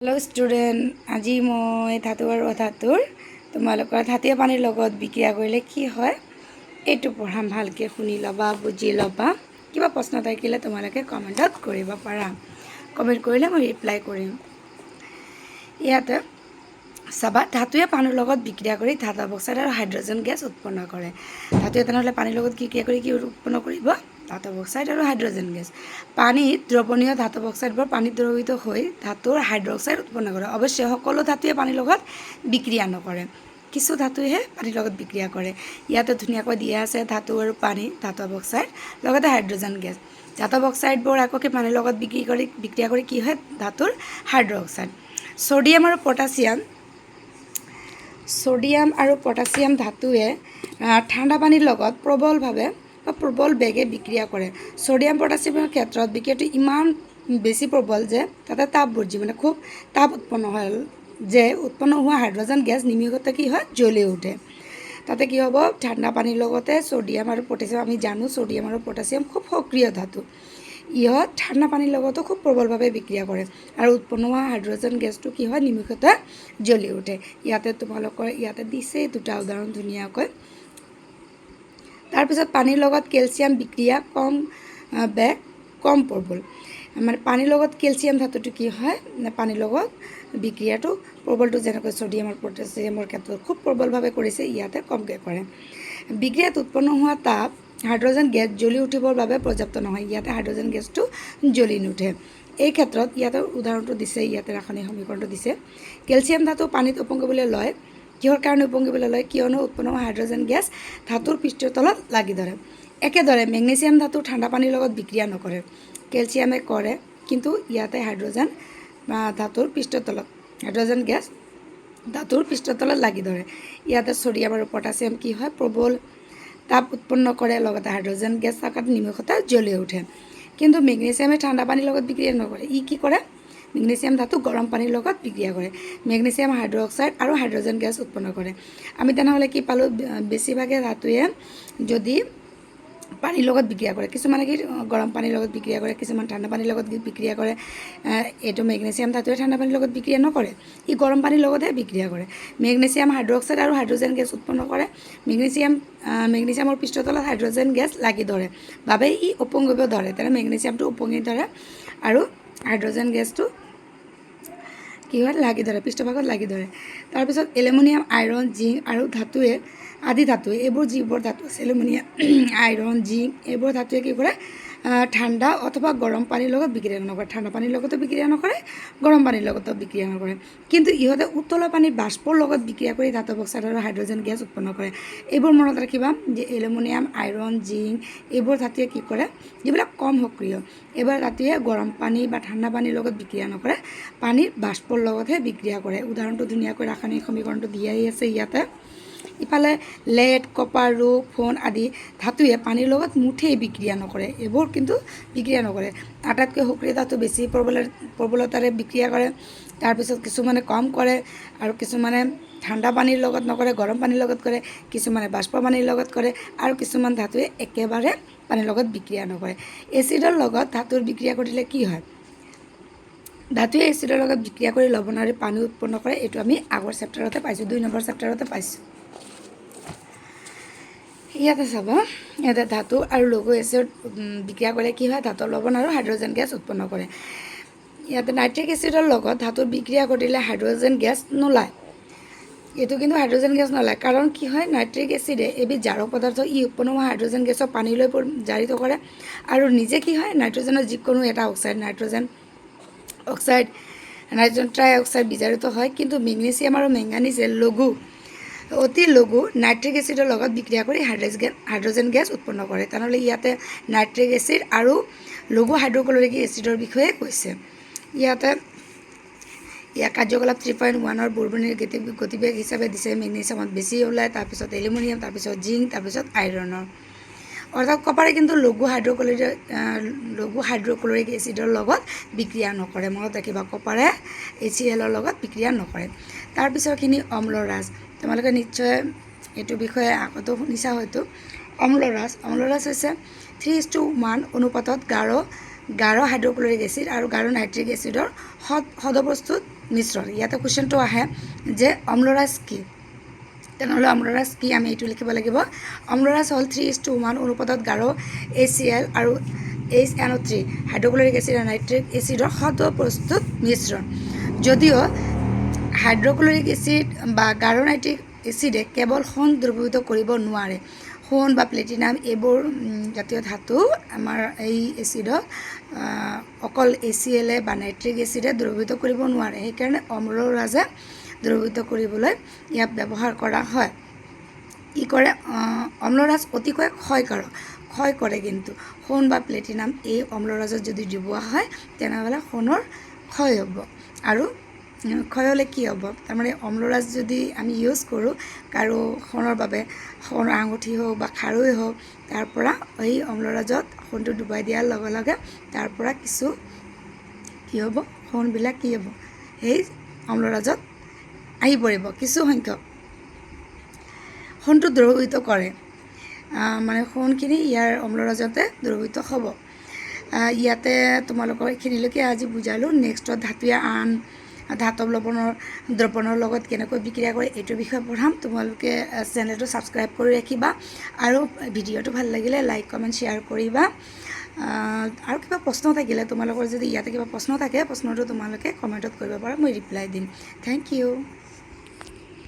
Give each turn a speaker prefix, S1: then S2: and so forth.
S1: Hello' student, আজি মই ধাতু আৰু অধাতুৰ তোমালোকৰ ধাতুৱে পানীৰ লগত বিক্ৰিয়া কৰিলে কি হয় এইটো পঢ়াম। ভালকৈ শুনি ল'বা, বুজি ল'বা। কিবা প্ৰশ্ন থাকিলে তোমালোকে কমেণ্টত কৰিব পাৰা। কমেণ্ট কৰিলে মই ৰিপ্লাই কৰিম। ইয়াতে চাবা, ধাতুৱে পানীৰ লগত বিক্ৰিয়া কৰি ধাতৱ অক্সাইড আৰু হাইড্ৰজেন গেছ উৎপন্ন কৰে। ধাতুৱে তেনেহ'লে পানীৰ লগত বিক্ৰিয়া কৰি কি উৎপন্ন কৰিব? ধাতৱ অক্সাইড আৰু হাইড্ৰজেন গেছ। পানীত দ্ৰৱণীয় ধাতৱ অক্সাইডবোৰ পানীত দ্ৰৱীভূত হৈ ধাতুৰ হাইড্ৰক্সাইড উৎপন্ন কৰে। অৱশ্যে সকলো ধাতুৱে পানীৰ লগত বিক্ৰিয়া নকৰে, কিছু ধাতুৱেহে পানীৰ লগত বিক্ৰিয়া কৰে। ইয়াতে ধুনীয়াকৈ দিয়া আছে ধাতু আৰু পানী, ধাতৱ অক্সাইড লগতে হাইড্ৰজেন গেছ। ধাতৱ অক্সাইডবোৰ আকৌ পানীৰ লগত বিক্ৰিয়া কৰি কি হয়? ধাতুৰ হাইড্ৰক্সাইড। ছ'ডিয়াম আৰু পটাছিয়াম ধাতুৱে ঠাণ্ডা পানীৰ লগত প্ৰবল বেগে বিক্ৰিয়া কৰে। ছ'ডিয়াম পটাছিয়ামৰ ক্ষেত্ৰত বিক্ৰিয়াটো ইমান বেছি প্ৰবল যে তাতে তাপবৰ্জি খুব তাপ উৎপন্ন হয়, যে উৎপন্ন হোৱা হাইড্ৰজেন গেছ নিমিষতে কি হয়? জ্বলি উঠে। তাতে কি হ'ব? ঠাণ্ডা পানীৰ লগতে ছ'ডিয়াম আৰু পটাছিয়াম, আমি জানো ছ'ডিয়াম আৰু পটাছিয়াম খুব সক্ৰিয় ধাতু। ইহঁত ঠাণ্ডা পানীৰ লগতো খুব প্ৰবলভাৱে বিক্ৰিয়া কৰে আৰু উৎপন্ন হোৱা হাইড্ৰজেন গেছটো কি হয়? নিমিষতে জ্বলি উঠে। ইয়াতে দিছে দুটা উদাহৰণ ধুনীয়াকৈ। তাৰপিছত পানীৰ লগত কেলছিয়াম বিক্ৰিয়া কম প্ৰবল। পানীৰ লগত কেলছিয়াম ধাতুটো কি হয়? পানীৰ লগত বিক্ৰিয়াটো প্ৰবলটো যেনেকৈ ছ'ডিয়াম আৰু পটাছিয়ামৰ ক্ষেত্ৰত খুব প্ৰবলভাৱে কৰিছে, ইয়াতে কমকৈ কৰে। বিক্ৰিয়াত উৎপন্ন হোৱা তাপ হাইড্ৰজেন গেছ জ্বলি উঠিবৰ বাবে পৰ্যাপ্ত নহয়। ইয়াতে হাইড্ৰজেন গেছটো জ্বলি নুঠে। এই ক্ষেত্ৰত ইয়াতে উদাহৰণটো দিছে, ইয়াতে ৰাসায়নিক সমীকৰণটো দিছে। কেলছিয়াম ধাতু পানীত উপঙিবলৈ লয়। কিহৰ কাৰণে উপঙিবলৈ লয়? কিয়নো উৎপন্ন হোৱা হাইড্ৰজেন গেছ ধাতুৰ পৃষ্ঠৰ তলত লাগি ধৰে। একেদৰে মেগনেছিয়াম ধাতু ঠাণ্ডা পানীৰ লগত বিক্ৰিয়া নকৰে, কেলছিয়ামে কৰে, কিন্তু ইয়াতে হাইড্ৰজেন গেছ ধাতুৰ পৃষ্ঠৰ তলত লাগি ধৰে। ইয়াতে ছ'ডিয়াম আৰু পটাছিয়াম কি হয়? প্ৰবল তাপ উৎপন্ন কৰে, লগতে হাইড্ৰজেন গেছ থকাত নিমিষতে জ্বলি উঠে। কিন্তু মেগনেছিয়ামে ঠাণ্ডা পানীৰ লগত বিক্ৰিয়া নকৰে। ই কি কৰে? মেগনেছিয়াম ধাতু গৰম পানীৰ লগত বিক্ৰিয়া কৰে। মেগনেছিয়াম হাইড্ৰক্সাইড আৰু হাইড্ৰজেন গেছ উৎপন্ন কৰে। আমি তেনেহ'লে কি পালোঁ? বেছিভাগে ধাতুৱে যদি পানীৰ লগত বিক্ৰিয়া কৰে, কিছুমানে কি গৰম পানীৰ লগত বিক্ৰিয়া কৰে, কিছুমান ঠাণ্ডা পানীৰ লগত বিক্ৰিয়া কৰে। এইটো মেগনেছিয়াম ধাতুৱে ঠাণ্ডা পানীৰ লগত বিক্ৰিয়া নকৰে, ই গৰম পানীৰ লগতহে বিক্ৰিয়া কৰে। মেগনেছিয়াম হাইড্ৰক্সাইড আৰু হাইড্ৰজেন গেছ উৎপন্ন কৰে। মেগনেছিয়ামৰ পৃষ্ঠতলত হাইড্ৰজেন গেছ লাগি ধৰে বাবে ই উপঙিব ধৰে। তেনে মেগনেছিয়ামটো উপঙি ধৰে আৰু হাইড্ৰজেন গেছটো কি হয়? লাগি ধৰে, পৃষ্ঠভাগত লাগি ধৰে। তাৰপিছত এলুমিনিয়াম, আইৰণ, জিংক আৰু আদি ধাতুৱে, এইবোৰ যিবোৰ ধাতু আছে, এলুমিনিয়াম, আইৰণ, জিংক, এইবোৰ ধাতুৱে কি কৰে? ঠাণ্ডা অথবা গৰম পানীৰ লগত বিক্ৰিয়া নকৰে। ঠাণ্ডা পানীৰ লগতো বিক্ৰিয়া নকৰে, গৰম পানীৰ লগতো বিক্ৰিয়া নকৰে। কিন্তু ইহঁতে উতলা পানীৰ বাষ্পৰ লগত বিক্ৰিয়া কৰি ধাতৱ অক্সাইড আৰু হাইড্ৰজেন গেছ উৎপন্ন কৰে। এইবোৰ মনত ৰাখিবা যে এলুমিনিয়াম, আইৰণ, জিংক, এইবোৰ ধাতুৱে কি কৰে? যিবিলাক কম সক্ৰিয়, এইবোৰ ধাতুৱে গৰম পানী বা ঠাণ্ডা পানীৰ লগত বিক্ৰিয়া নকৰে, পানীৰ বাষ্পৰ লগতহে বিক্ৰিয়া কৰে। উদাহৰণটো ধুনীয়াকৈ ৰাসায়নিক সমীকৰণটো দিয়াই আছে ইয়াতে। ইফালে লেড, কপাৰ, ৰূপ, ফোন আদি ধাতুৱে পানীৰ লগত মুঠেই বিক্ৰিয়া নকৰে। এইবোৰ কিন্তু বিক্ৰিয়া নকৰে। আটাইতকৈ সক্ৰিয় ধাতু বেছি প্ৰবলতাৰে বিক্ৰিয়া কৰে। তাৰপিছত কিছুমানে কম কৰে আৰু কিছুমানে ঠাণ্ডা পানীৰ লগত নকৰে, গৰম পানীৰ লগত কৰে, কিছুমানে বাষ্প পানীৰ লগত কৰে আৰু কিছুমান ধাতুৱে একেবাৰে পানীৰ লগত বিক্ৰিয়া নকৰে। এচিডৰ লগত ধাতুৰ বিক্ৰিয়া কৰিলে কি হয়? ধাতুৱে এচিডৰ লগত বিক্ৰিয়া কৰি লৱণ আৰু পানী উৎপন্ন কৰে। এইটো আমি আগৰ চেপ্টাৰতে পাইছোঁ, 2 নম্বৰ চেপ্টাৰতে পাইছোঁ। ইয়াতে চাবা, ইয়াতে ধাতু আৰু লঘু এচিড বিক্ৰিয়া কৰিলে কি হয়? ধাতুৰ লৱণ আৰু হাইড্ৰজেন গেছ উৎপন্ন কৰে। ইয়াতে নাইট্ৰিক এচিডৰ লগত ধাতুৰ বিক্ৰিয়া কৰিলে হাইড্ৰজেন গেছ নোলায়। এইটো কিন্তু হাইড্ৰজেন গেছ নোলায়, কাৰণ কি হয়? নাইট্ৰিক এচিডে এবিধ জাৰক পদাৰ্থ, ই উৎপন্ন হোৱা হাইড্ৰজেন গেছক পানীলৈ জাৰিত কৰে আৰু নিজে কি হয়? নাইট্ৰজেনৰ যিকোনো এটা অক্সাইড, নাইট্ৰজেন ট্ৰাই অক্সাইড বিজাৰিত হয়। কিন্তু মেগনেছিয়াম আৰু মেংগানিজে অতি লঘু নাইট্ৰিক এচিডৰ লগত বিক্ৰিয়া কৰি হাইড্ৰজেন গেছ উৎপন্ন কৰে। তেনেহ'লে ইয়াতে নাইট্ৰিক এচিড আৰু লঘু হাইড্ৰক্লৰিক এচিডৰ বিষয়ে কৈছে। ইয়াৰ কাৰ্যকলাপ 3.1 বুৰবুনিৰ গতিবেগ হিচাপে দিছে। মেগনেছিয়ামত বেছি ওলায়, তাৰপিছত এলুমিনিয়াম, তাৰপিছত জিংক, তাৰপিছত আইৰণৰ। অৰ্থাৎ কপাৰে কিন্তু লঘু হাইড্ৰক্লৰিক এচিডৰ লগত বিক্ৰিয়া নকৰে। মনত ৰাখিবা, কপাৰে HCl লগত বিক্ৰিয়া নকৰে। তাৰপিছৰখিনি অম্লৰাজ। তোমালোকে নিশ্চয় এইটো বিষয়ে আগতো শুনিছা হয়তো। অম্লৰাজ হৈছে 3:1 অনুপাতত গাঢ় হাইড্ৰক্লৰিক এচিড আৰু গাঢ় নাইট্ৰিক এচিডৰ সদপ্ৰস্তুত মিশ্ৰণ ইয়াতে কুৱেশ্যনটো আহে যে অম্লৰাজ কি তেনেহ'লে অম্লৰাজ কি আমি এইটো লিখিব লাগিব অম্লৰাজ হ'ল 3:1 অনুপাতত গাঢ় HCl আৰু HNO3 হাইড্ৰক্লৰিক এচিড আৰু নাইট্ৰিক এচিডৰ সদ প্ৰস্তুত মিশ্ৰণ যদিও হাইড্ৰক্লৰিক এচিড বা গাঢ় নাইট্ৰিক এচিডে কেৱল সোণ দ্ৰৱীভূত কৰিব নোৱাৰে সোণ বা প্লেটিনাম এইবোৰ জাতীয় ধাতু আমাৰ এই এচিডত অকল HCl বা নাইট্ৰিক এচিডে দ্ৰৱীভূত কৰিব নোৱাৰে সেইকাৰণে অম্লৰাজে দ্ৰৱীভূত কৰিবলৈ ইয়াক ব্যৱহাৰ কৰা হয় ই কৰে অম্লৰাজ অতিকৈ ক্ষয়কাৰক ক্ষয় কৰে কিন্তু সোণ বা প্লেটিনাম এই অম্লৰাজত যদি ডুবোৱা হয় তেনেহ'লে সোণৰ ক্ষয় হ'ব আৰু ক্ষয় হ'লে কি হ'ব তাৰমানে অম্লৰাজ যদি আমি ইউজ কৰোঁ কাৰো সোণৰ বাবে সোণৰ আঙুঠি হওক বা খাৰুৱেই হওক তাৰ পৰা এই অম্লৰাজত সোণটো ডুবাই দিয়াৰ লগে লগে তাৰ পৰা কিছু কি হ'ব সোণবিলাক কি হ'ব সেই অম্লৰাজত আহি পৰিব কিছু সংখ্যক সোণটো দ্ৰৱীভূত কৰে মানে সোণখিনি ইয়াৰ অম্লৰাজতে দ্ৰৱীভূত হ'ব ইয়াতে তোমালোকৰ এইখিনিলৈকে আজি বুজালোঁ নেক্সটত ধাতুৱে আন ধাতৱ দ্ৰৱণৰ লগত কেনেকৈ বিক্ৰিয়া কৰে এইটোৰ বিষয়ে পঢ়াম তোমালোকে চেনেলটো ছাবস্ক্ৰাইব কৰি ৰাখিবা আৰু ভিডিঅ'টো ভাল লাগিলে লাইক কমেণ্ট শ্বেয়াৰ কৰিবা আৰু কিবা প্ৰশ্ন থাকিলে তোমালোকৰ যদি ইয়াতে কিবা প্ৰশ্ন থাকে প্ৰশ্নটো তোমালোকে কমেণ্টত কৰিব পাৰা মই ৰিপ্লাই দিম থেংক ইউ